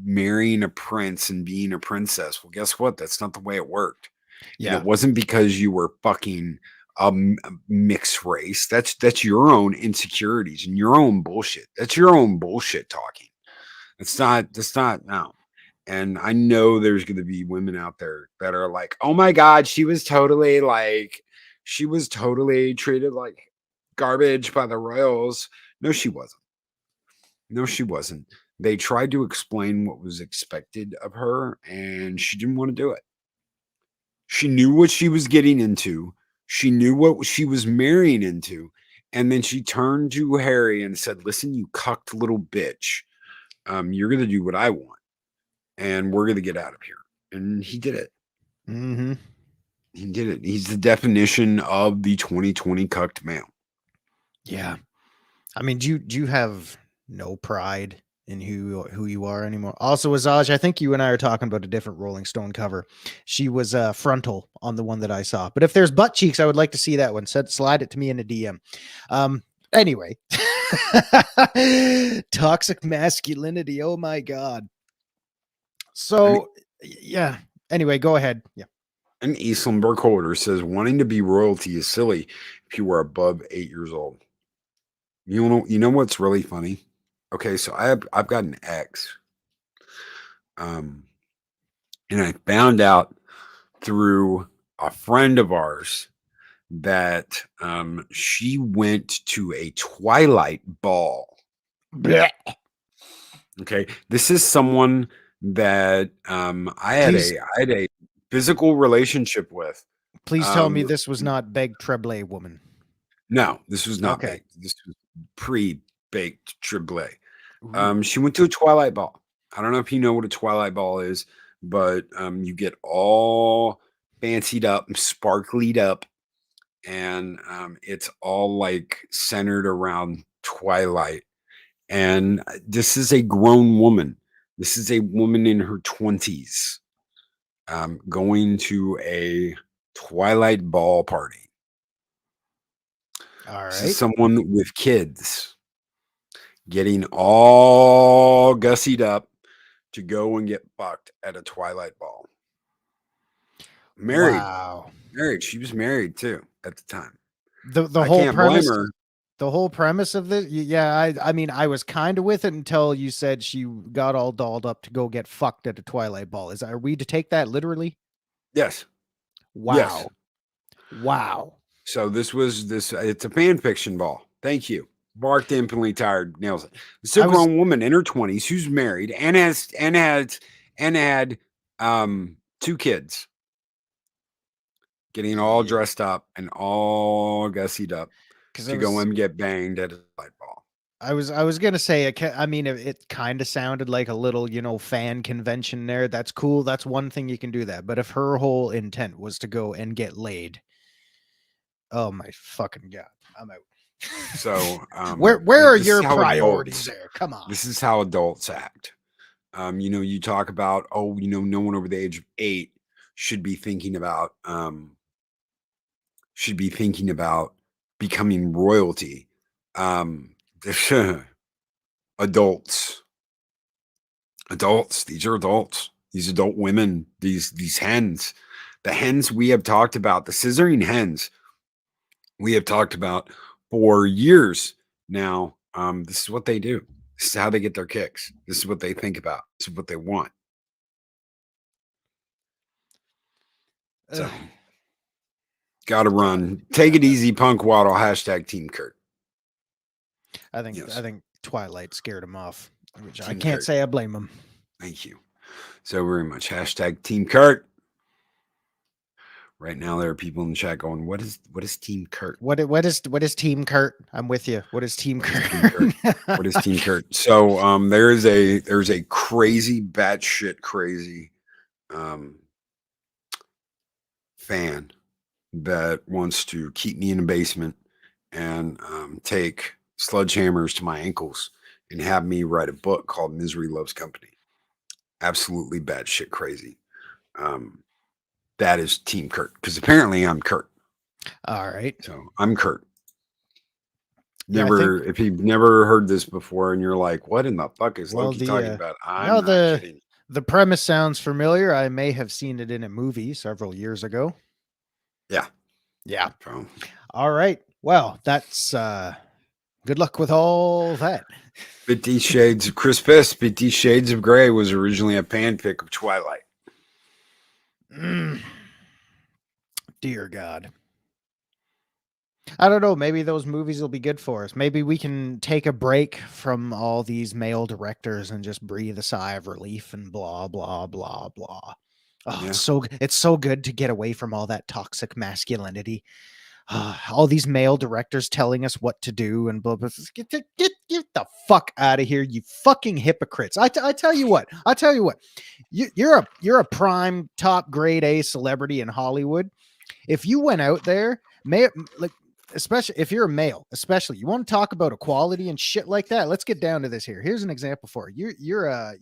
marrying a prince and being a princess? Well, guess what? That's not the way it worked. Yeah. And it wasn't because you were fucking a mixed race. That's your own insecurities and your own bullshit. That's your own bullshit talking. That's not no. And I know there's going to be women out there that are like, oh my God, she was totally treated like garbage by the royals. No, she wasn't. No, she wasn't. They tried to explain what was expected of her, and she didn't want to do it. She knew what she was getting into. She knew what she was marrying into. And then she turned to Harry and said, listen, you cucked little bitch. You're going to do what I want. And we're going to get out of here. And he did it. Mm-hmm. He did it. He's the definition of the 2020 cucked male. Yeah. I mean, do you have no pride in who you are anymore? Also, Azaj, I think you and I are talking about a different Rolling Stone cover. She was frontal on the one that I saw. But if there's butt cheeks, I would like to see that one. Slide it to me in a DM. Anyway. Toxic masculinity. Oh my God. So, yeah. Anyway, go ahead. Yeah. And Eastland Burkholder says, wanting to be royalty is silly if you are above 8 years old. You know what's really funny? Okay, so I've got an ex. And I found out through a friend of ours that she went to a Twilight ball. Blech. Okay, this is someone that I had a physical relationship with. Please tell me this was not Beg Treble woman. No, this was not Okay. baked. This was pre-baked Tremblay. She went to a Twilight ball. I don't know if you know what a Twilight ball is, but you get all fancied up and sparklied up, and it's all like centered around Twilight. And this is a grown woman. This is a woman in her 20s going to a Twilight ball party. All right. This is someone with kids getting all gussied up to go and get fucked at a Twilight ball. Married. Wow. Married. She was married too at the time. The I whole can't blame premise. her. The whole premise of this, yeah. I mean, I was kind of with it until you said she got all dolled up to go get fucked at a Twilight ball. Are we to take that literally? Yes. Wow. Yes. Wow. So it's a fan fiction ball. Thank you. Barked Infinitely Tired nails it. It's a grown woman in her 20s who's married and had 2 kids. Getting all dressed up and all gussied up to go and get banged at a light ball. I was gonna say, I mean, it kind of sounded like a little, fan convention there. That's cool. That's one thing you can do that. But if her whole intent was to go and get laid, oh my fucking God, I'm out. So where are your priorities there? Come on. This is how adults act. You talk about, no one over the age of 8 should be thinking about becoming royalty. Adults. These are adults. These adult women, these hens. The hens we have talked about, the scissoring hens we have talked about for years now. This is what they do. This is how they get their kicks. This is what they think about. This is what they want. So gotta run. Take it easy, Punk Waddle. # Team Kurt. I think Twilight scared him off, which Team I can't Kurt. say I blame him. Thank you so very much. # Team Kurt. Right now, there are people in the chat going, "What is Team Kurt? What is Team Kurt? I'm with you. What is Team Kurt? What is Team Kurt?" So there's a crazy, batshit crazy fan that wants to keep me in a basement and take sledgehammers to my ankles and have me write a book called Misery Loves Company. Absolutely batshit crazy. That is Team Kurt, because apparently I'm Kurt. All right. So I'm Kurt. Yeah, If you've never heard this before and you're like, what in the fuck is Loki talking about? I'm not kidding. The premise sounds familiar. I may have seen it in a movie several years ago. Yeah. Yeah. So, all right. Well, that's good luck with all that. 50 Shades of Chris Piss, 50 Shades of Grey was originally a fanfic of Twilight. Dear God. I don't know. Maybe those movies will be good for us. Maybe we can take a break from all these male directors and just breathe a sigh of relief and blah, blah, blah, blah. Oh, yeah. It's so good to get away from all that toxic masculinity. all these male directors telling us what to do and blah blah. Get the fuck out of here, you fucking hypocrites! I tell you what. You're a prime top grade A celebrity in Hollywood. If you went out there, like, especially if you're a male, especially you want to talk about equality and shit like that. Let's get down to this here. Here's an example for you. You're a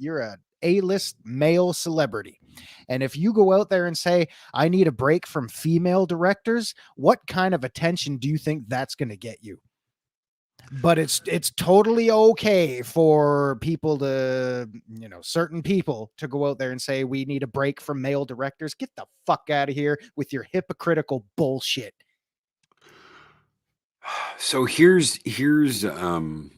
A-list male celebrity. And if you go out there and say, I need a break from female directors, what kind of attention do you think that's going to get you? But it's totally okay for people to, certain people to go out there and say, we need a break from male directors. Get the fuck out of here with your hypocritical bullshit. So here's an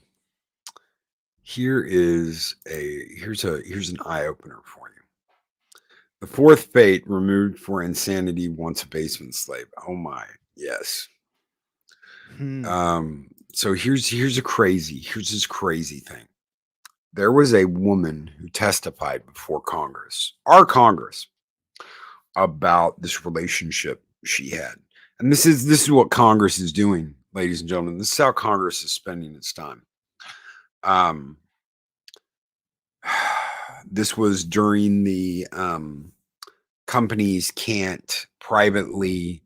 eye opener for you. The fourth fate removed for insanity, once a basement slave. Oh my, yes. So here's this crazy thing. There was a woman who testified before Congress, our Congress, about this relationship she had. And this is what Congress is doing, ladies and gentlemen. This is how Congress is spending its time. This was during the companies can't privately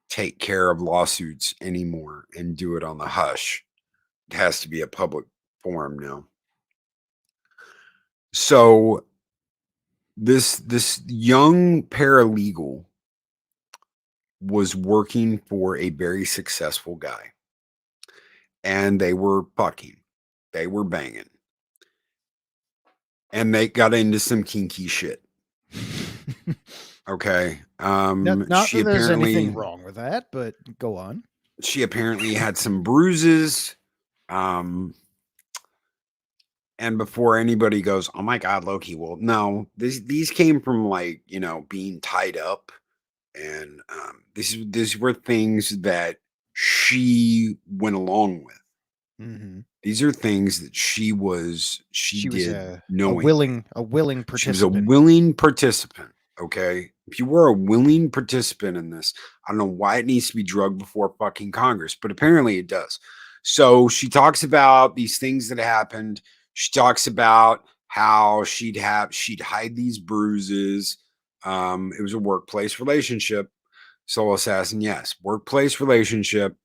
take care of lawsuits anymore and do it on the hush. It has to be a public forum now. So this young paralegal was working for a very successful guy, and they were fucking, they were banging, and they got into some kinky shit. Okay. Not that there's anything wrong with that, but go on. She apparently had some bruises. And before anybody goes, oh my God, Loki, well, no, these came from, like, being tied up. And these were things that she went along with. Mm-hmm. These are things that she did was knowing. a willing participant. She was a willing participant. Okay. If you were a willing participant in this, I don't know why it needs to be drugged before fucking Congress, but apparently it does. So she talks about these things that happened. She talks about how she'd hide these bruises. It was a workplace relationship. Soul assassin, yes. Workplace relationship,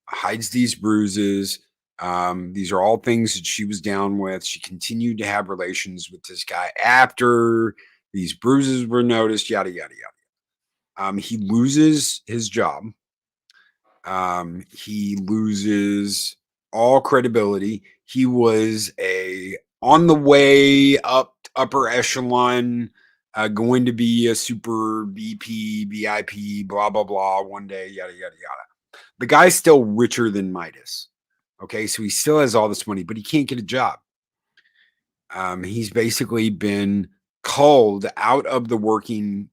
hides these bruises. These are all things that she was down with. She continued to have relations with this guy after these bruises were noticed, yada, yada, yada. He loses his job. He loses all credibility. He was on the way up, upper echelon, going to be a super VP, VIP, blah, blah, blah, one day, yada, yada, yada. The guy's still richer than Midas. Okay, so he still has all this money, but he can't get a job. He's basically been culled out of the working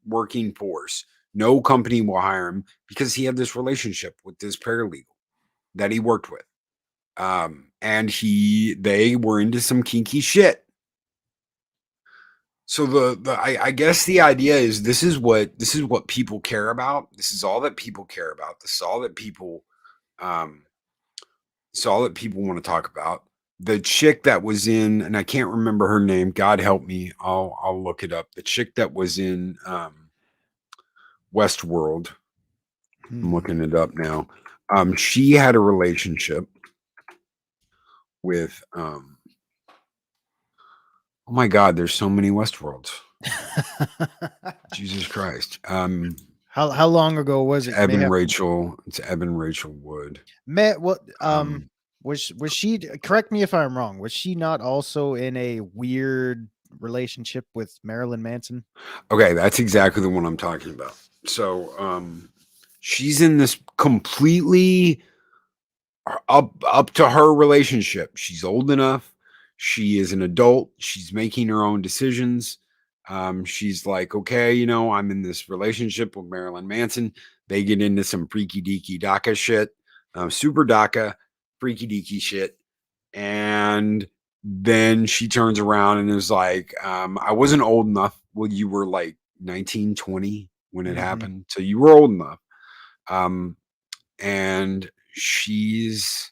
force. No company will hire him because he had this relationship with this paralegal that he worked with. And they were into some kinky shit. So I guess the idea is this is what people care about. This is all that people care about. This is all that people want to talk about. The chick that was in, and I can't remember her name. God help me. I'll look it up. The chick that was in Westworld. I'm looking it up now. She had a relationship with oh my God, there's so many Westworlds. Jesus Christ. How long ago was it? It's Evan Rachel Wood. Was she, correct me if I'm wrong, was she not also in a weird relationship with Marilyn Manson? Okay, that's exactly the one I'm talking about. So she's in this completely up to her relationship. She's old enough. She is an adult. She's making her own decisions. She's like, okay, I'm in this relationship with Marilyn Manson. They get into some freaky deaky DACA shit, super DACA, freaky deaky shit. And then she turns around and is like, I wasn't old enough. Well, you were like 19, 20 when it happened. So you were old enough. and she's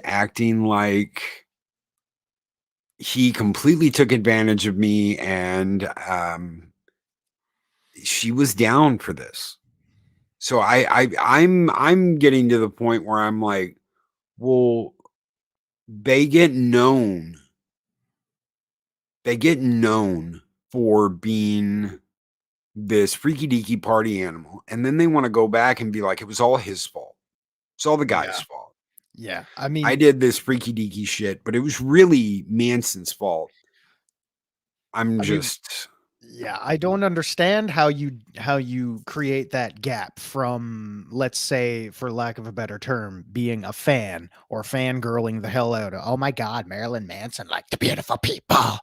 acting like he completely took advantage of me, and she was down for this. So I'm getting to the point where I'm like, well, they get known for being this freaky deaky party animal, and then they want to go back and be like, it was all his fault. It's all the guy's fault. Yeah. I mean, I did this freaky deaky shit, but it was really Manson's fault. Yeah, I don't understand how you create that gap from, let's say, for lack of a better term, being a fan or fangirling the hell out of, oh my God, Marilyn Manson liked beautiful people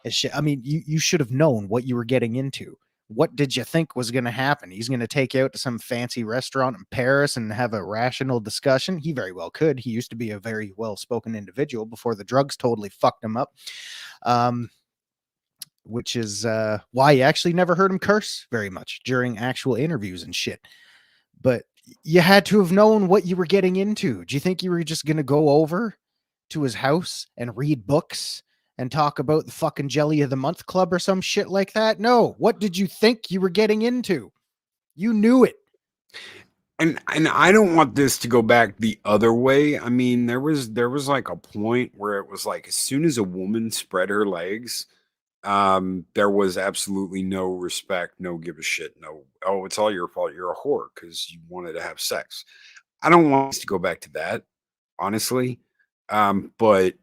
and shit. I mean, you should have known what you were getting into. What did you think was going to happen? He's going to take you out to some fancy restaurant in Paris and have a rational discussion. He very well could. He used to be a very well-spoken individual before the drugs totally fucked him up. Which is why you actually never heard him curse very much during actual interviews and shit. But you had to have known what you were getting into. Do you think you were just going to go over to his house and read books and talk about the fucking Jelly of the Month Club or some shit like that? No. What did you think you were getting into? You knew it. And I don't want this to go back the other way. I mean, there was like a point where it was like, as soon as a woman spread her legs, there was absolutely no respect, no give a shit, no, oh, it's all your fault, you're a whore because you wanted to have sex. I don't want us to go back to that, honestly. But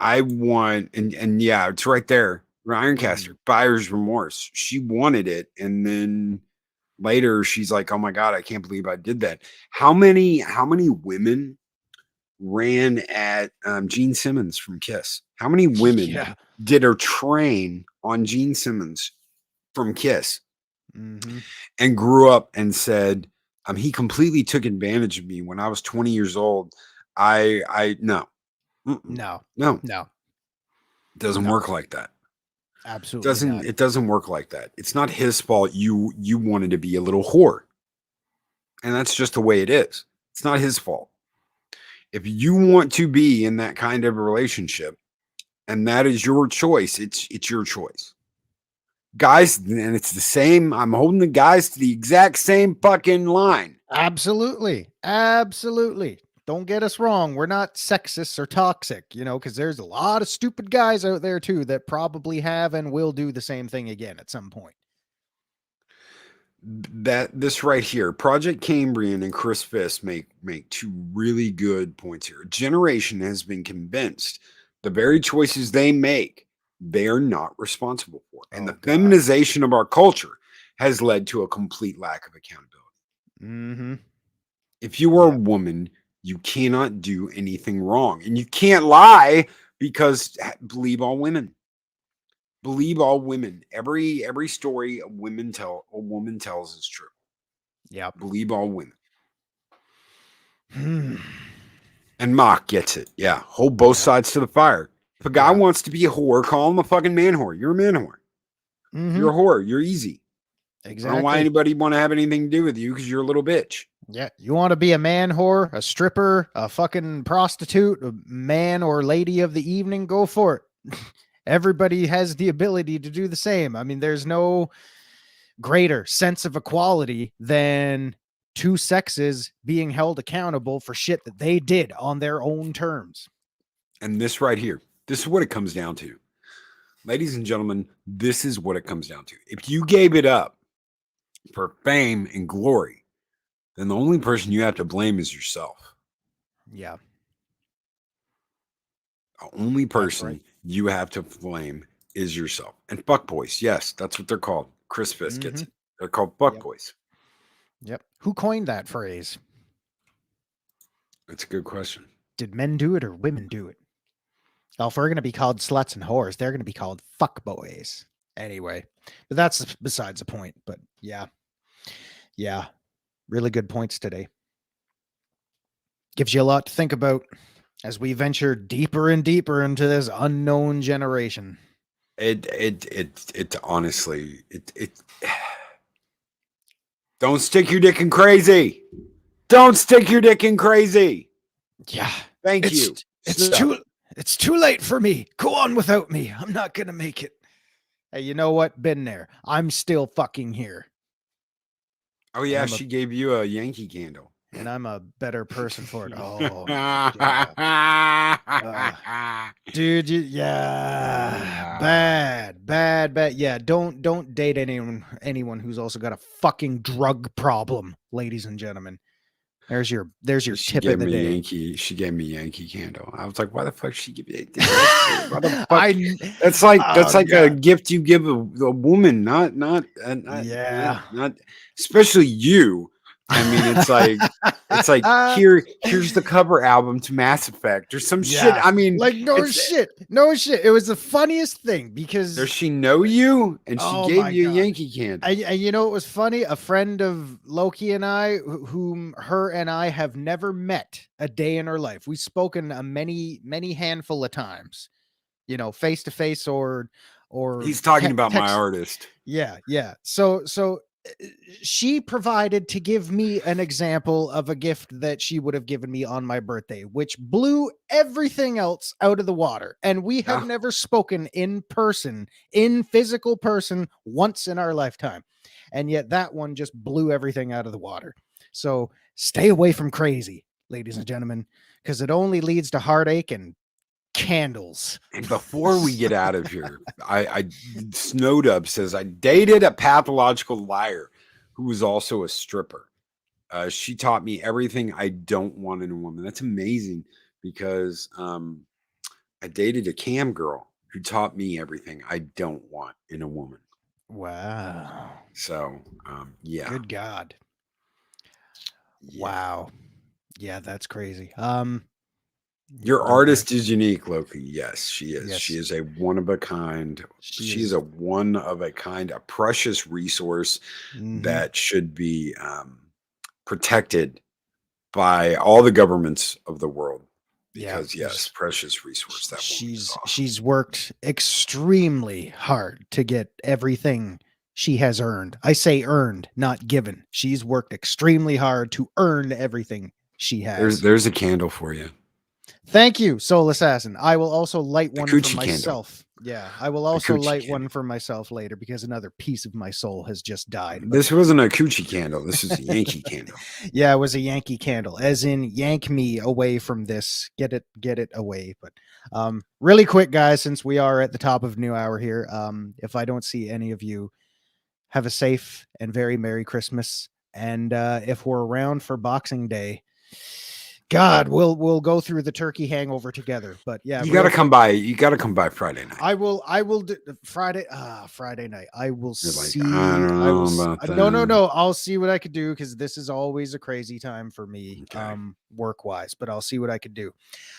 I want, and yeah, it's right there, Ironcaster, buyer's remorse. She wanted it, and then later she's like, oh my God, I can't believe I did that. How many women ran at Gene Simmons from Kiss? How many women did her train on Gene Simmons from Kiss and grew up and said, he completely took advantage of me when I was 20 years old. No. It doesn't work like that. Absolutely It doesn't work like that. It's not his fault. You wanted to be a little whore, and that's just the way it is. It's not his fault. If you want to be in that kind of a relationship, and that is your choice, it's your choice. Guys, and it's the same. I'm holding the guys to the exact same fucking line. Absolutely. Don't get us wrong. We're not sexist or toxic, because there's a lot of stupid guys out there too that probably have and will do the same thing again at some point. This right here, Project Cambrian and Chris Fisk make two really good points here. A generation has been convinced the very choices they make, they are not responsible for. And the feminization of our culture has led to a complete lack of accountability. If you are a woman, you cannot do anything wrong, and you can't lie, because believe all women. Believe all women. Every story a woman tells is true. Yeah. Believe all women. And Mock gets it. Yeah. Hold both sides to the fire. If a guy wants to be a whore, call him a fucking man whore. You're a man whore. You're a whore. You're easy. Exactly. I don't know why anybody want to have anything to do with you, because you're a little bitch. Yeah. You want to be a man whore, a stripper, a fucking prostitute, a man or lady of the evening, go for it. Everybody has the ability to do the same. I mean, there's no greater sense of equality than two sexes being held accountable for shit that they did on their own terms. And this right here, this is what it comes down to. Ladies and gentlemen, this is what it comes down to. If you gave it up for fame and glory, then the only person you have to blame is yourself. Yeah. The only person you have to blame is yourself. And fuckboys, yes, that's what they're called. Chris Fisk gets it. They're called fuckboys. Yep. Who coined that phrase? That's a good question. Did men do it or women do it? Well, if we're going to be called sluts and whores, they're going to be called fuckboys. Anyway, but that's besides the point. But yeah, really good points today. Gives you a lot to think about as we venture deeper and deeper into this unknown generation. It honestly, don't stick your dick in crazy. Don't stick your dick in crazy. Yeah. Thank you. It's too late for me. Go on without me. I'm not gonna make it. Hey, you know what? Been there. I'm still fucking here. Oh yeah, she gave you a Yankee candle. And I'm a better person for it. Oh, yeah. Dude, bad. Yeah, don't date anyone who's also got a fucking drug problem, ladies and gentlemen. There's your tip of the day. She gave me Yankee candle. I was like, why the fuck she give you? Why the fuck? That's like a gift you give a woman, not especially you. I mean, it's like here's the cover album to Mass Effect or some shit. I mean, like no shit. It was the funniest thing because does she know you? And she gave you a Yankee candle. And you know what was funny? A friend of Loki and I, whom her and I have never met a day in her life. We've spoken a many handful of times, you know, face to face or he's talking about my artist. Yeah. So she provided to give me an example of a gift that she would have given me on my birthday, which blew everything else out of the water. And we have never spoken in physical person once in our lifetime. And yet that one just blew everything out of the water. So stay away from crazy, ladies and gentlemen, because it only leads to heartache and candles. And before we get out of here, I Snowdub says I dated a pathological liar who was also a stripper. She taught me everything I don't want in a woman. That's amazing because I dated a cam girl who taught me everything I don't want in a woman. Wow. So yeah. Good God. Yeah. Wow. Yeah, that's crazy. Your artist is unique, Loki. Yes, she is. Yes. She is a one of a kind. She is a one of a kind, a precious resource that should be protected by all the governments of the world. Because yes, precious resource. That she's worked extremely hard to get everything she has earned. I say earned, not given. She's worked extremely hard to earn everything she has. There's a candle for you. Thank you, Soul Assassin. I will also light one for myself. Candle. Yeah, I will also light one for myself later because another piece of my soul has just died. This wasn't a coochie candle. This is a Yankee candle. Yeah, it was a Yankee candle, as in yank me away from this. Get it away. But really quick, guys, since we are at the top of new hour here, if I don't see any of you, have a safe and very Merry Christmas. And if we're around for Boxing Day, God, we'll go through the turkey hangover together. But yeah, you gotta come by. You gotta come by Friday night. I will do Friday night. I will see. I don't know about that. No. I'll see what I could do because this is always a crazy time for me, work wise. But I'll see what I could do.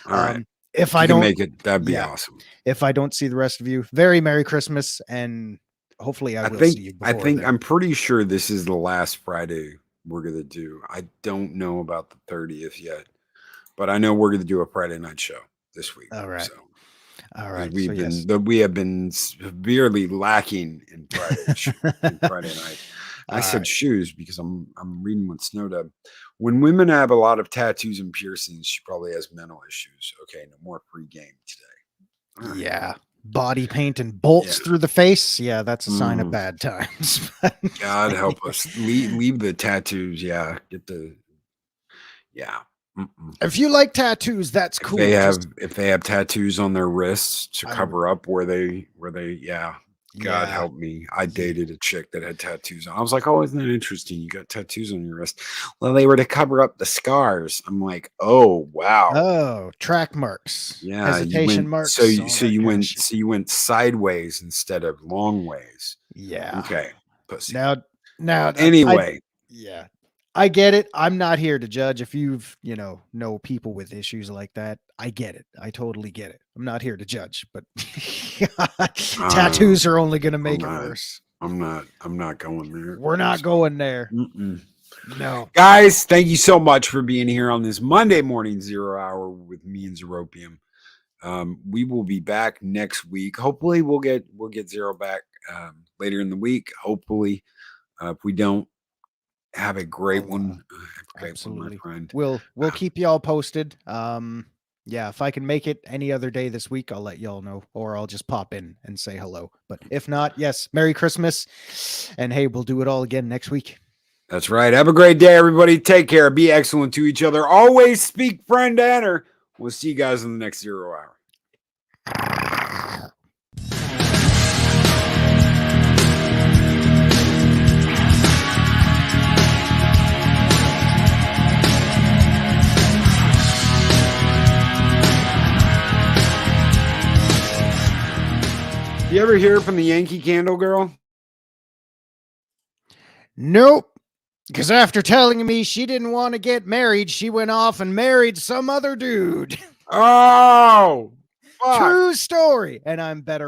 All right. If I don't make it, that'd be awesome. If I don't see the rest of you, very Merry Christmas, and hopefully I will see you. I'm pretty sure this is the last Friday we're gonna do. I don't know about the 30th yet. But I know we're going to do a Friday night show this week. All right. All right. We have been severely lacking in Friday night. I said shoes because I'm reading what Snowdub. When women have a lot of tattoos and piercings, she probably has mental issues. Okay, no more pre-game today. Right. Yeah. Body paint and bolts through the face. Yeah, that's a sign of bad times. God help us. Leave the tattoos. Yeah. If you like tattoos, that's cool. If they have tattoos on their wrists to cover up where they God help me. I dated a chick that had tattoos on. I was like, oh, isn't that interesting? You got tattoos on your wrist. Well, they were to cover up the scars. I'm like, oh wow. Oh, track marks. Yeah. Hesitation marks. So you went sideways instead of long ways. Yeah. Okay. Pussy. Now anyway. I get it. I'm not here to judge. If you've, know people with issues like that, I get it. I totally get it. I'm not here to judge, but tattoos are only going to make it worse. I'm not going there. We're not going there. Mm-mm. No. Guys, thank you so much for being here on this Monday morning 0 hour with me and Zeropium. We will be back next week. Hopefully we'll get Zero back later in the week. Hopefully, if we don't, Have a great I'll, one. Have a great one, my Absolutely. friend. We'll keep you all posted. Yeah, if I can make it any other day this week, I'll let y'all know, or I'll just pop in and say hello. But if not, yes, Merry Christmas. And hey, we'll do it all again next week. That's right. Have a great day, everybody. Take care. Be excellent to each other. Always speak friend and honor. We'll see you guys in the next 0 hour. You ever hear from the Yankee Candle Girl? Nope. Because after telling me she didn't want to get married, she went off and married some other dude. Oh, fuck. True story. And I'm better